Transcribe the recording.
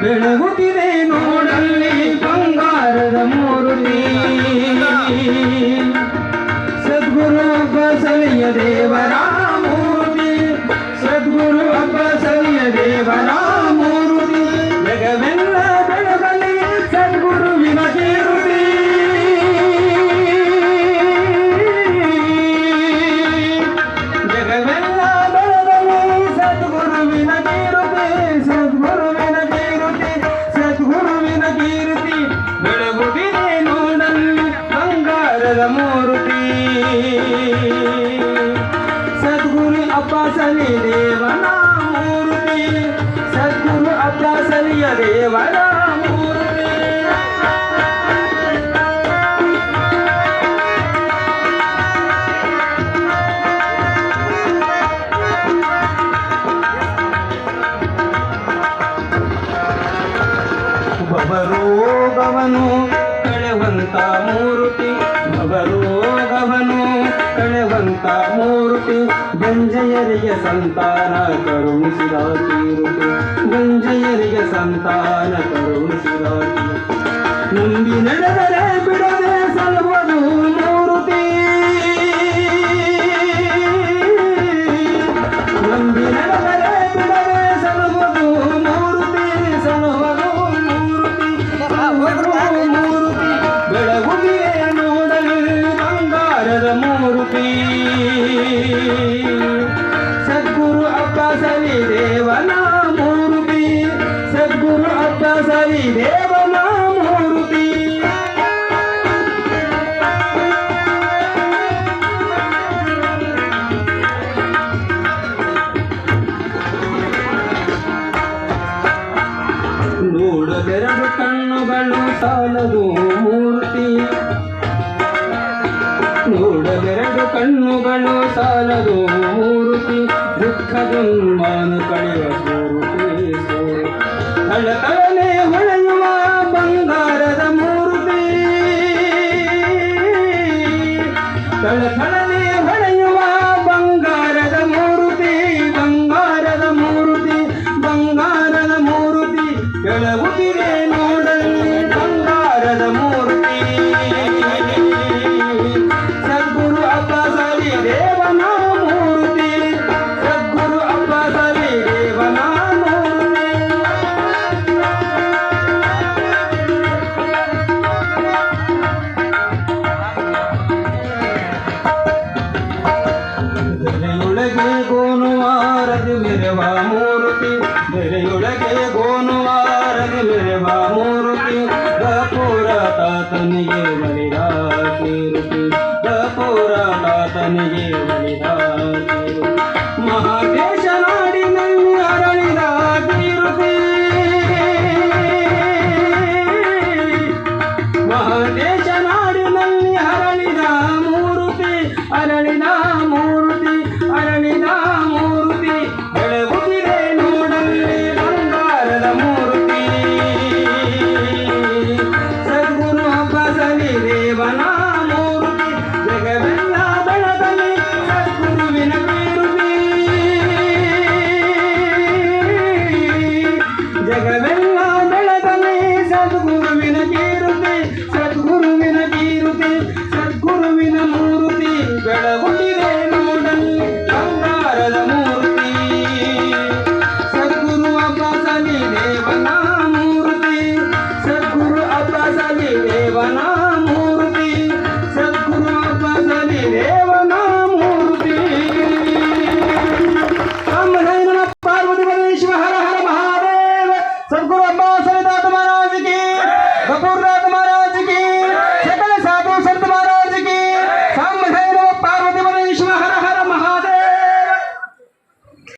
ಬೆಳಗುತ್ತಿದೆ ನೋಡಲ್ಲಿ ಬಂಗಾರದ ಮೂರುತಿ ಸದ್ಗುರು ಬಸಲಿಯ ದೇವರ ಮೂರ್ತಿ ಸದ್ಗುರು ಬಸಲಿಯ ದೇವರ ಮೂರ್ತಿ ಜಗವೆಲ್ಲ ಬೆಳಗಲಿ ಸದ್ಗುರುವಿನ ಕೀರುತಿ ಜಗವೆಲ್ಲ ಬೆಳಗಲಿ ಸದ್ಗುರುವಿನ ಕೀರುತಿ ಸದ್ಗುರುವಿನ ಕೀರುತಿ ಸದ್ಗುರುವಿನ ಕೀರುತಿ ಬೆಳಗುತ್ತಿದೆ ನೋಡಲ್ಲಿ ಬಂಗಾರದ ಮೂರ್ತಿ ಸದ್ಗುರು ಅಬ್ಬಾಸಲಿ ದೇವನ ಮೂರ್ತಿ ಸದ್ಗುರು ಅಬ್ಬಾಸಲಿಯ ದೇವನ ಮೂರ್ತಿ ಭವರೋಗವನು ಕಳೆವಂತ ಮೂರ್ತಿ ಭವರೋಗವನು ಕಳೆವಂತ ಮೂರ್ತಿ ಗಂಜಯರಿಗೆ ಸಂತಾನ ಕರುಣಿಸಿದ ಕೀರುತಿ ಗಂಜಯರಿಗೆ ಸಂತಾನ ಕರುಣಿಸಿದ ನಂಬಿ ನಡೆದರೆ ಬಿಡದೆ ಸಲ್ವದು ಮೂರ್ತಿ ನಂಬಿ ನಡೆದರೆ ಬಿಡದೆ ಸಲ್ವದು ಮೂರ್ತಿ ಸಲ್ವದು ಮೂರ್ತಿ ಮೂರ್ತಿ ಬೆಳಗುವಿಗೆ ನೋಡಲು ಬಂಗಾರದ ಮೂರ್ತಿ ಸದ್ಗುರು ಅಬ್ಬಾಸಲಿ ದೇವನ ಮೂರ್ತಿ ಸದ್ಗುರು ಅಬ್ಬಾಸಲಿ ದೇವನ ಮೂರ್ತಿ ನೋಡದೆರಡು ಕಣ್ಣುಗಳು ಸಾಲದು ಮೂರ್ತಿ ನೋಡದೆರಡು ಕಣ್ಣುಗಳು ಸಾಲದು ಮೂರ್ತಿ ದುಃಖ ಜನ್ಮಾನು ಕಳೆಯುವ ಮೂರ್ತಿ ತಳತಳನೆ ಹೊಳೆಯುವ ಬಂಗಾರದ ಮೂರ್ತಿ ತಳತಳನೆ ಹೊಳೆಯುವ ಬಂಗಾರದ ಮೂರ್ತಿ ಬಂಗಾರದ ಮೂರ್ತಿ ಬಂಗಾರದ ಮೂರ್ತಿ ಬೆಳಗುತ್ತಿದೆ ನೋಡಲ್ಲಿ ಬಂಗಾರದ ಮೂರ್ತಿ ಸದ್ಗುರು ಅಬ್ಬಾಸಲಿ ದೇವನ ಮೂರ್ತಿ ಸದ್ಗುರು ಅಬ್ಬಾಸಲಿ ದೇವನ ಮೂರ್ತಿ ಬೆರೆಯೊಳಗೆ ಗೋನುವಾರದು ಮೆರೆವ ಮೂರ್ತಿ ಬೆರೆಯೊಳಗೆ ಗೋನುವಾರದು ಮೆರೆವ ಮೂರ್ತಿ ಗಪುರ ತಾತನಿಗೆ ಬಲಿದ ಕೀರುತಿ ಗಪುರ ತಾತನಿಗೆ ಬಲಿದ ಮಹಾದೇಶ ನಾಡಿನಲ್ಲಿ ಅರಳಿದ ಕೀರುತಿ ಮಹಾದೇಶ ನಾಡಿನಲ್ಲಿ ಅರಳಿದ ಮೂರ್ತಿ ಅರಳಿದ ಮೂರ್ತಿ ಅರಳಿದ ಮೂರ್ತಿ ಬೆಳಗುತ್ತಿದೆ ನೋಡಲ್ಲಿ ಬಂಗಾರದ ಮೂರ್ತಿ ಸದ್ಗುರು ಅಬ್ಬಾಸಲಿ ದೇವನ ಮೂರ್ತಿ ಜಗವೆಲ್ಲ ಬೆಳಗಲಿ ಸದ್ಗುರುವಿನ ಕೀರುತಿ ಜಗವೆಲ್ಲ